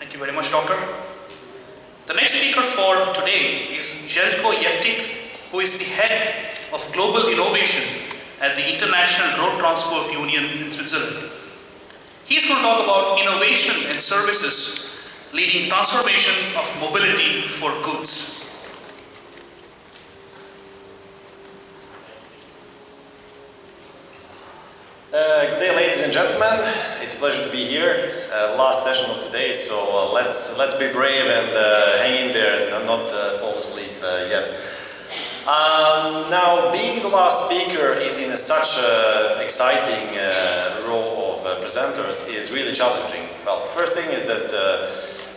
Thank you very much, Doctor. The next speaker for today is Zeljko Jeftic, who is the head of Global Innovation at the International Road Transport Union in Switzerland. He's going to talk about innovation and services leading transformation of mobility for goods. Good day, ladies and gentlemen. It's a pleasure to be here. Last session of today, so let's be brave and hang in there and not fall asleep yet. Now, being the last speaker in such an exciting row of presenters is really challenging. Well, first thing is that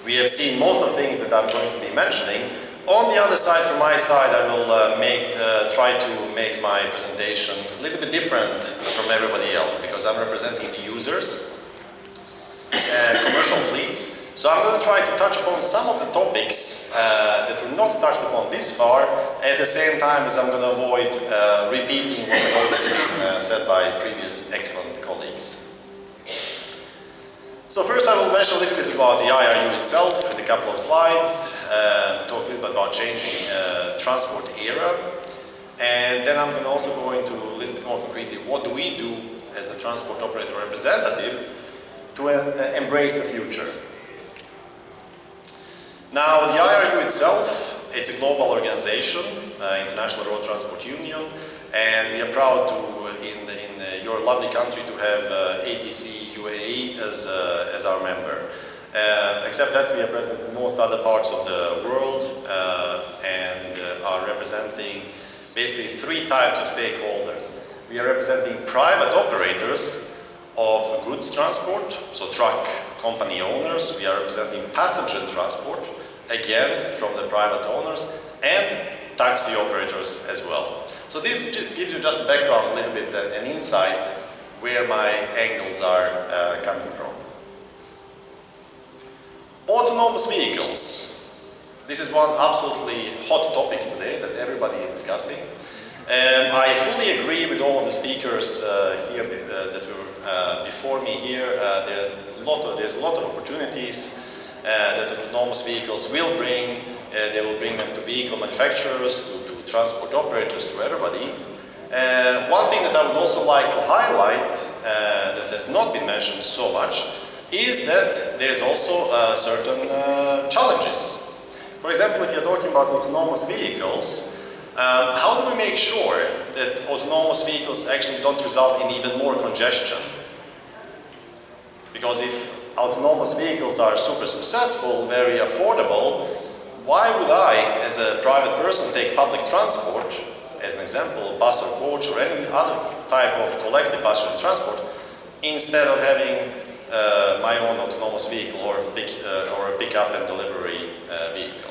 we have seen most of the things that I'm going to be mentioning. On the other side, from my side, I will try to make my presentation a little bit different from everybody else, because I'm representing the users and commercial fleets. So I'm going to try to touch upon some of the topics that were not touched upon this far, at the same time as I'm going to avoid repeating what has already been said by previous excellent colleagues. So first I will mention a little bit about the IRU itself in a couple of slides, talk a little bit about changing transport era, and then I'm also going to a little bit more concretely what do we do as a transport operator representative to embrace the future. Now, the IRU itself, it's a global organization, International Road Transport Union, and we are proud to, in your lovely country, to have ATC UAE as our member. Except that we are present in most other parts of the world and are representing basically three types of stakeholders. We are representing private operators of goods transport, so truck company owners. We are representing passenger transport, again from the private owners, and taxi operators as well. So this gives you just a background, a little bit, an insight where my angles are coming from. Autonomous vehicles. This is one absolutely hot topic today that everybody is discussing. I fully agree with all of the speakers here that were before me here. There's a lot of opportunities that autonomous vehicles will bring. They will bring them to vehicle manufacturers, to transport operators, to everybody. One thing that I would also like to highlight that has not been mentioned so much is that there's also certain challenges. For example, if you're talking about autonomous vehicles, how do we make sure that autonomous vehicles actually don't result in even more congestion? Because if autonomous vehicles are super successful, very affordable, why would I, as a private person, take public transport, as an example, bus or coach or any other type of collective passenger transport, instead of having my own autonomous vehicle or a pickup and delivery vehicle?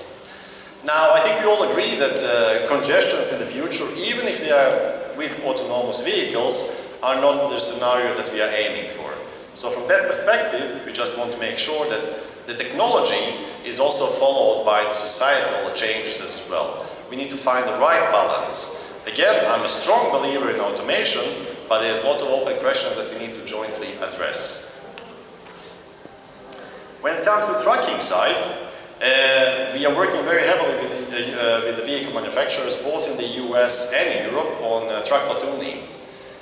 Now, I think we all agree that congestions in the future, even if they are with autonomous vehicles, are not the scenario that we are aiming for. So from that perspective, we just want to make sure that the technology is also followed by the societal changes as well. We need to find the right balance. Again, I'm a strong believer in automation, but there's a lot of open questions that we need to jointly address. When it comes to the trucking side, we are working very heavily with the vehicle manufacturers, both in the US and in Europe, on truck platooning,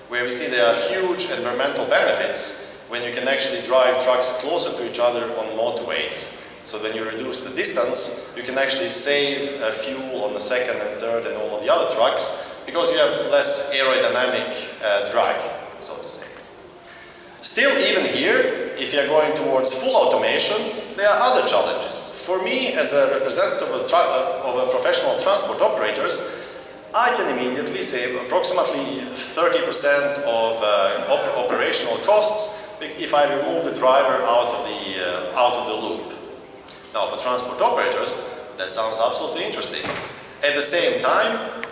where we see there are huge environmental benefits when you can actually drive trucks closer to each other on motorways. So when you reduce the distance, you can actually save fuel on the second and third and all of the other trucks, because you have less aerodynamic drag, so to say. Still, even here, if you are going towards full automation, there are other challenges. For me, as a representative of a professional transport operators, I can immediately save approximately 30% of operational costs if I remove the driver out of the loop. Now, for transport operators, that sounds absolutely interesting. At the same time,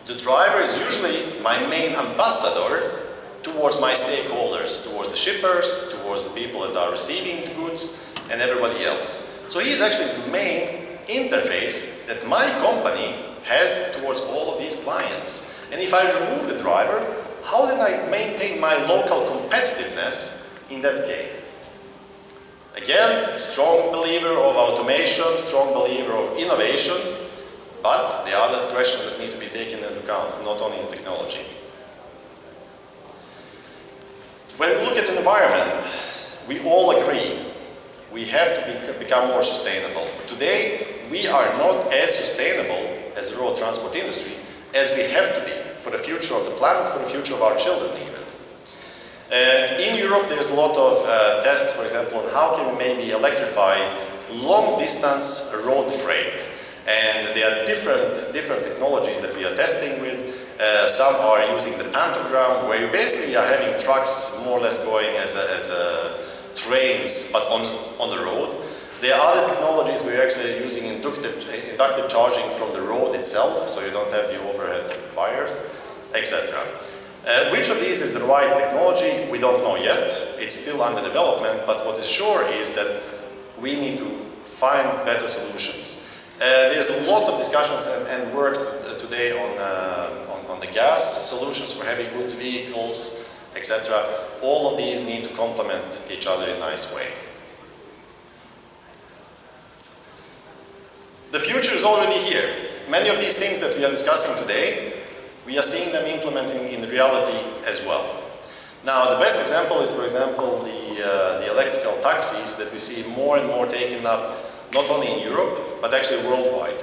the driver is usually my main ambassador towards my stakeholders, towards the shippers, towards the people that are receiving the goods, and everybody else. So he is actually the main interface that my company has towards all of these clients. And if I remove the driver, how then I maintain my local competitiveness in that case? Again, Again, strong believer of automation, strong believer of innovation, but there are other questions that need to be taken into account, not only in technology. When we look at the environment, we all agree we have to become more sustainable. Today, we are not as sustainable as the road transport industry as we have to be for the future of the planet, for the future of our children even. In Europe, there's a lot of tests, for example, on how can we maybe electrify long-distance road freight. And there are different technologies that we are testing with. Some are using the pantogram, where you basically are having trucks more or less going as trains, but on the road. There are other technologies where you're actually using inductive charging from the road itself, so you don't have the overhead wires, etc. Which of these is the right technology, we don't know yet. It's still under development, but what is sure is that we need to find better solutions. There's a lot of discussions and work today on the gas solutions for heavy goods vehicles, etc. All of these need to complement each other in a nice way. The future is already here. Many of these things that we are discussing today, we are seeing them implementing in reality as well. Now, the best example is, for example, the electrical taxis that we see more and more taken up, not only in Europe, but actually worldwide.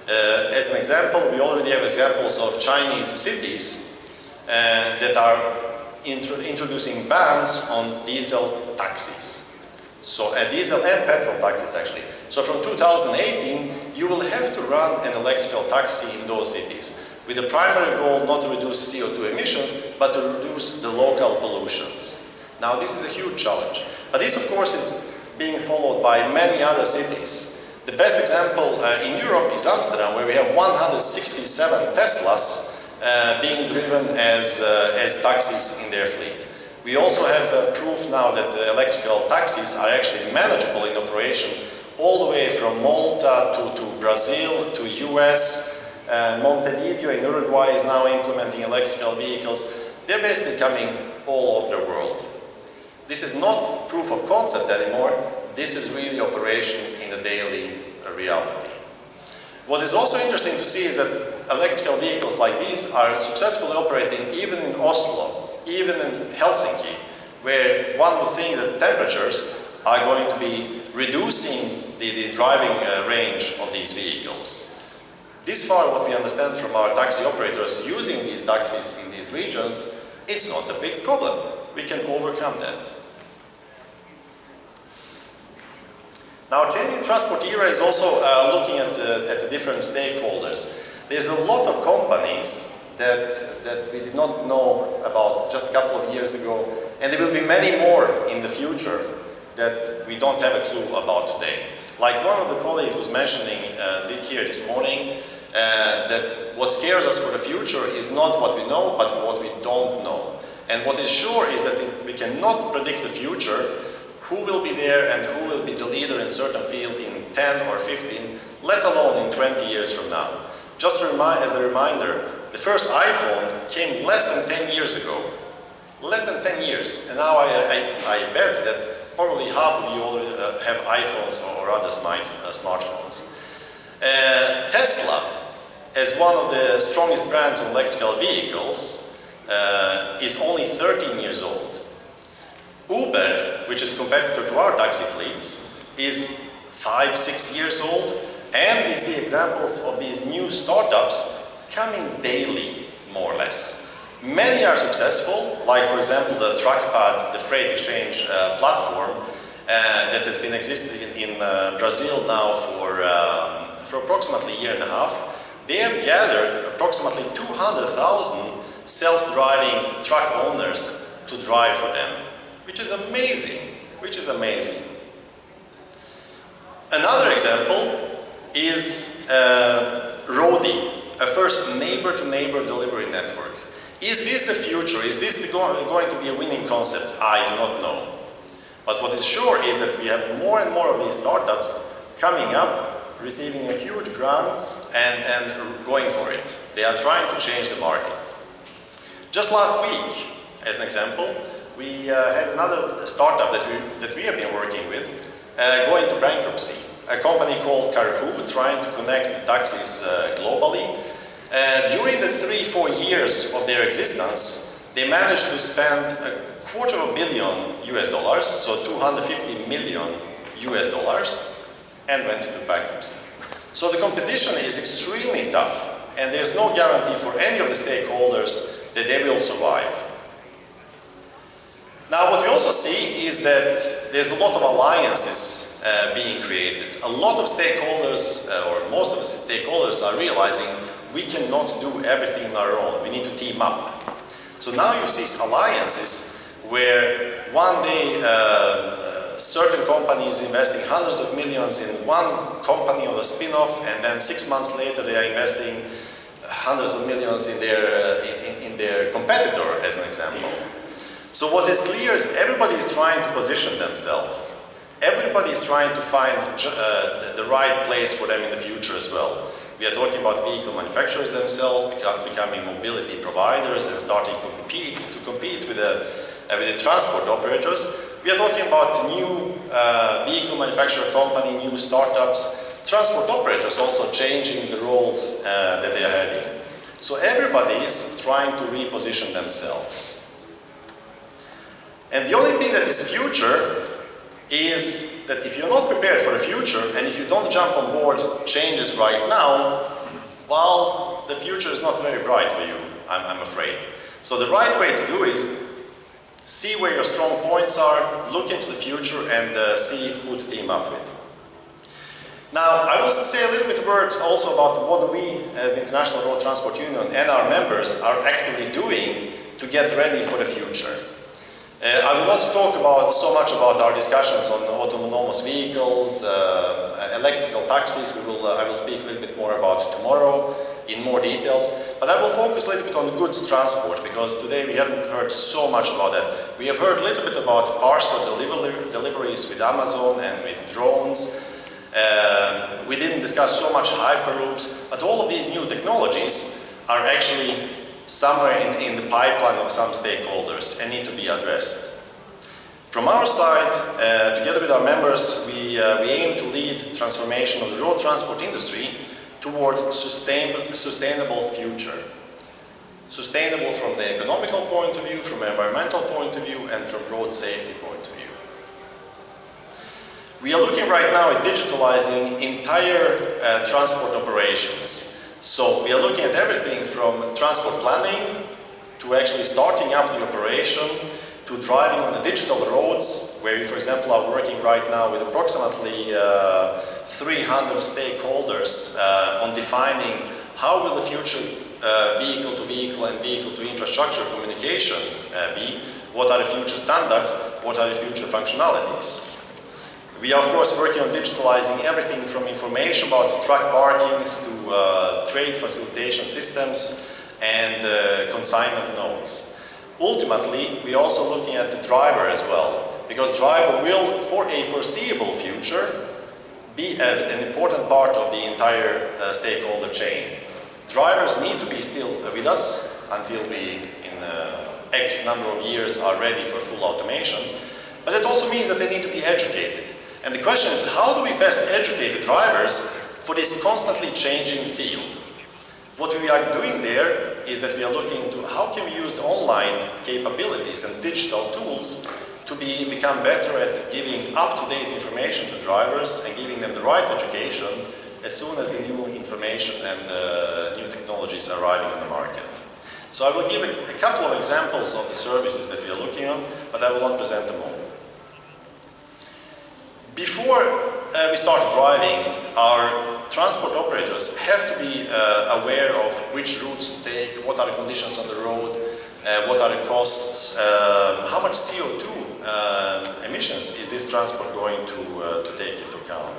As an example, we already have examples of Chinese cities that are introducing bans on diesel taxis. So, diesel and petrol taxis actually. So from 2018, you will have to run an electrical taxi in those cities, with the primary goal not to reduce CO2 emissions, but to reduce the local pollutions. Now, this is a huge challenge. But this, of course, is being followed by many other cities. The best example in Europe is Amsterdam, where we have 167 Teslas being driven as taxis in their fleet. We also have proof now that the electrical taxis are actually manageable in operation all the way from Malta to Brazil to US. Montevideo in Uruguay is now implementing electrical vehicles. They're basically coming all over the world. This is not proof of concept anymore. This is really operation in the daily reality. What is also interesting to see is that electrical vehicles like these are successfully operating even in Oslo, even in Helsinki, where one would think that temperatures are going to be reducing the driving range of these vehicles. This far, what we understand from our taxi operators using these taxis in these regions, it's not a big problem. We can overcome that. Now, changing transport era is also looking at the different stakeholders. There's a lot of companies that we did not know about just a couple of years ago, and there will be many more in the future that we don't have a clue about today. Like one of the colleagues was mentioning here this morning, that what scares us for the future is not what we know, but what we don't know. And what is sure is that we cannot predict the future, who will be there and who will be the leader in a certain field in 10 or 15, let alone in 20 years from now. Just as a reminder, the first iPhone came less than 10 years ago. Less than 10 years. And now I bet that probably half of you already have iPhones or other smartphones. Tesla, as one of the strongest brands of electrical vehicles, is only 13 years old. Uber, which is a competitor to our taxi fleets, is 5-6 years old, and we see examples of these new startups coming daily, more or less. Many are successful, like for example the TruckPad, the freight exchange platform that has been existing in Brazil now for approximately a year and a half. They have gathered approximately 200,000 self-driving truck owners to drive for them, which is amazing. Another example is Roadie, a first neighbor-to-neighbor delivery network. Is this the future? Is this going to be a winning concept? I do not know. But what is sure is that we have more and more of these startups coming up, receiving a huge grants and going for it. They are trying to change the market. Just last week, as an example, we had another startup that we have been working with, going to bankruptcy. A company called Carrefour trying to connect the taxis globally. During the 3-4 years of their existence, they managed to spend $250 million, so 250 million US dollars, and went into bankruptcy. So the competition is extremely tough, and there's no guarantee for any of the stakeholders that they will survive. Now, what we also see is that there's a lot of alliances being created. A lot of stakeholders, or most of the stakeholders, are realizing we cannot do everything on our own. We need to team up. So now you see alliances where one day certain companies investing hundreds of millions in one company or a spin-off, and then 6 months later they are investing hundreds of millions in their competitor, as an example. So what is clear is everybody is trying to position themselves. Everybody is trying to find the right place for them in the future as well. We are talking about vehicle manufacturers themselves becoming mobility providers and starting to compete with the transport operators. We are talking about new vehicle manufacturer company, new startups, transport operators also changing the roles that they are having. So everybody is trying to reposition themselves. And the only thing that is future is that if you're not prepared for the future and if you don't jump on board changes right now, well, the future is not very bright for you, I'm afraid. So the right way to do is see where your strong points are, look into the future, and see who to team up with. Now, I will say a little bit words also about what we, as the International Road Transport Union and our members, are actively doing to get ready for the future. I will not talk so much about our discussions on autonomous vehicles, electrical taxis. I will speak a little bit more about tomorrow in more details. But I will focus a little bit on goods transport, because today we haven't heard so much about that. We have heard a little bit about parcel deliveries with Amazon and with drones. We didn't discuss so much hyperloops, but all of these new technologies are actually somewhere in the pipeline of some stakeholders and need to be addressed. From our side, together with our members, we aim to lead transformation of the road transport industry towards a sustainable future. Sustainable from the economical point of view, from an environmental point of view, and from road safety point of view. We are looking right now at digitalizing entire transport operations. So we are looking at everything from transport planning to actually starting up the operation to driving on the digital roads, where we, for example, are working right now with approximately 300 stakeholders on defining how will the future vehicle-to-vehicle and vehicle-to-infrastructure communication be, what are the future standards, what are the future functionalities. We are, of course, working on digitalizing everything from information about truck parkings to trade facilitation systems and consignment nodes. Ultimately, we are also looking at the driver as well, because driver will, for a foreseeable future, be an important part of the entire stakeholder chain. Drivers need to be still with us until we, in X number of years, are ready for full automation, but it also means that they need to be educated. And the question is, how do we best educate the drivers for this constantly changing field? What we are doing there is that we are looking into how can we use the online capabilities and digital tools to become better at giving up-to-date information to drivers and giving them the right education as soon as the new information and new technologies are arriving in the market. So I will give a couple of examples of the services that we are looking on, but I will not present them all. Before we start driving, our transport operators have to be aware of which routes to take, what are the conditions on the road, what are the costs, how much CO2 emissions is this transport going to take into account.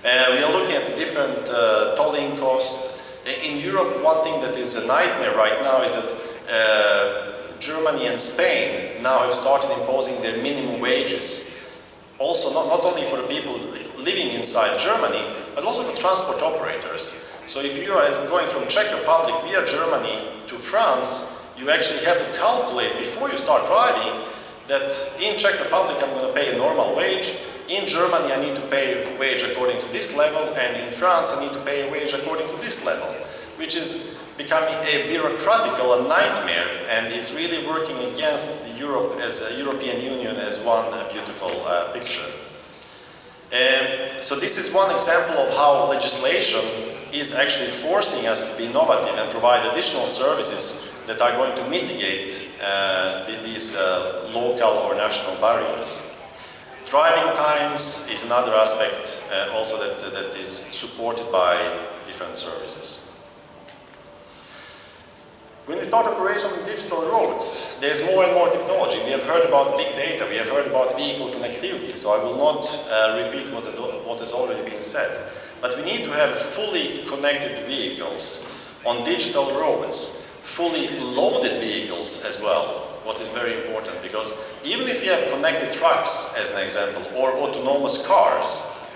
We are looking at the different tolling costs. In Europe, one thing that is a nightmare right now is that Germany and Spain now have started imposing their minimum wages. Also, not only for the people living inside Germany, but also for transport operators. So if you are going from Czech Republic via Germany to France, you actually have to calculate before you start driving that in Czech Republic I'm going to pay a normal wage, in Germany I need to pay a wage according to this level, and in France I need to pay a wage according to this level, which is becoming a bureaucratical nightmare and is really working against Europe as a European Union as one beautiful picture. So this is one example of how legislation is actually forcing us to be innovative and provide additional services that are going to mitigate these local or national barriers. Driving times is another aspect also that is supported by different services. When we start operation on digital roads, there's more and more technology. We have heard about big data, we have heard about vehicle connectivity, so I will not repeat what has already been said. But we need to have fully connected vehicles on digital roads, fully loaded vehicles as well, what is very important, because even if you have connected trucks, as an example, or autonomous cars,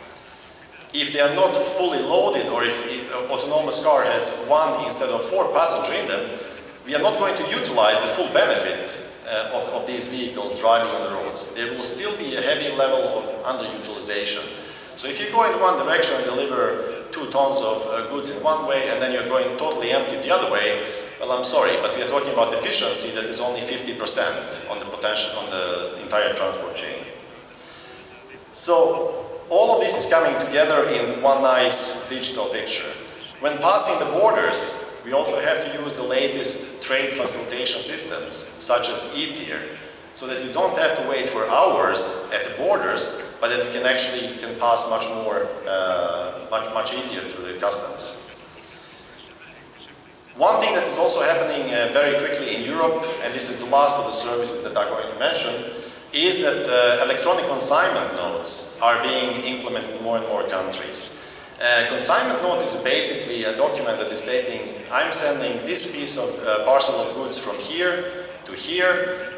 if they are not fully loaded, or if an autonomous car has 1 instead of 4 passengers in them, we are not going to utilize the full benefit of these vehicles driving on the roads. There will still be a heavy level of underutilization. So if you go in one direction and deliver 2 tons of goods in one way, and then you're going totally empty the other way, well, I'm sorry, but we are talking about efficiency that is only 50% on the potential, on the entire transport chain. So all of this is coming together in one nice digital picture. When passing the borders, we also have to use the latest trade facilitation systems, such as e-tier, so that you don't have to wait for hours at the borders, but that you can actually pass much more, much easier through the customs. One thing that is also happening very quickly in Europe, and this is the last of the services that I'm going to mention, is that electronic consignment notes are being implemented in more and more countries. Consignment note is basically a document that is stating, I'm sending this piece of parcel of goods from here to here,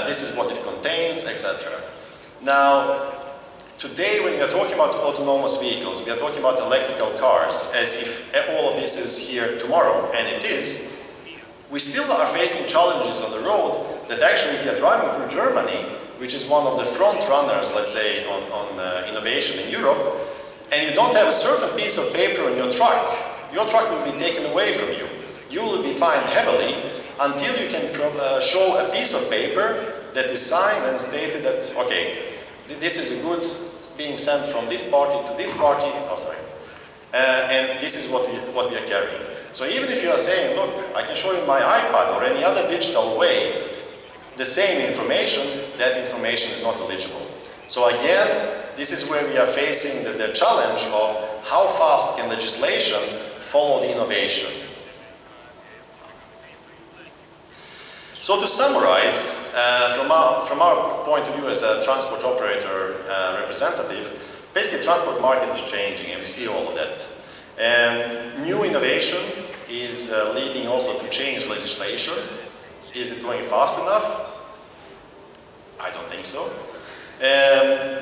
this is what it contains, etc. Now, today when we are talking about autonomous vehicles, we are talking about electrical cars, as if all of this is here tomorrow, and it is. We still are facing challenges on the road that actually if you are driving through Germany, which is one of the front runners, let's say, on innovation in Europe, and you don't have a certain piece of paper on your truck will be taken away from you. You will be fined heavily until you can show a piece of paper that is signed and stated that, okay, this is a goods being sent from this party to this party, and this is what we are carrying. So even if you are saying, look, I can show you my iPad or any other digital way, the same information, that information is not eligible. So again, this is where we are facing the challenge of how fast can legislation follow the innovation. So to summarize, from our point of view as a transport operator representative, basically the transport market is changing and we see all of that. And new innovation is leading also to change legislation. Is it going fast enough? I don't think so.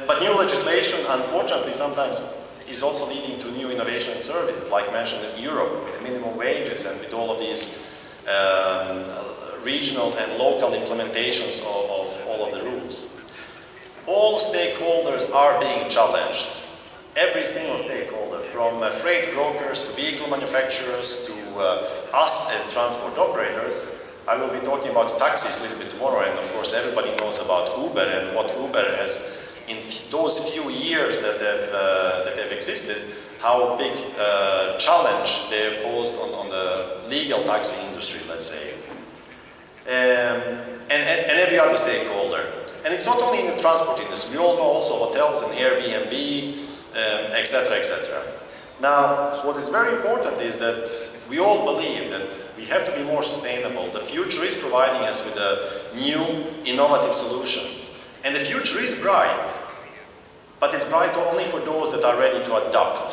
But new legislation, unfortunately, sometimes is also leading to new innovation services, like mentioned in Europe, with the minimum wages and with all of these regional and local implementations of all of the rules. All stakeholders are being challenged. Every single stakeholder, from freight brokers to vehicle manufacturers to us as transport operators. I will be talking about taxis a little bit tomorrow, and of course everybody knows about Uber and what Uber has, in those few years that they've existed, how big challenge they have posed on the legal taxi industry, let's say, and every other stakeholder. And it's not only in the transport industry. We all know also hotels and Airbnb, etc., etc. Now, what is very important is that we all believe that we have to be more sustainable. The future is providing us with new, innovative solutions. And the future is bright, but it's bright only for those that are ready to adapt.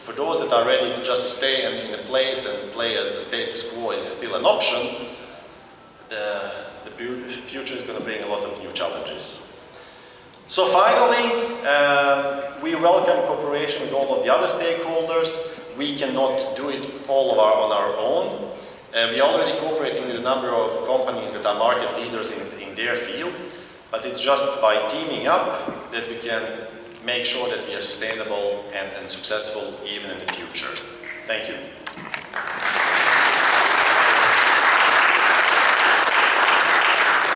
For those that are ready to just stay in a place and play as the status quo is still an option, the future is going to bring a lot of new challenges. So finally, we welcome cooperation with all of the other stakeholders. We cannot do it all on our own. We are already cooperating with a number of companies that are market leaders in their field, but it's just by teaming up that we can make sure that we are sustainable and successful even in the future. Thank you.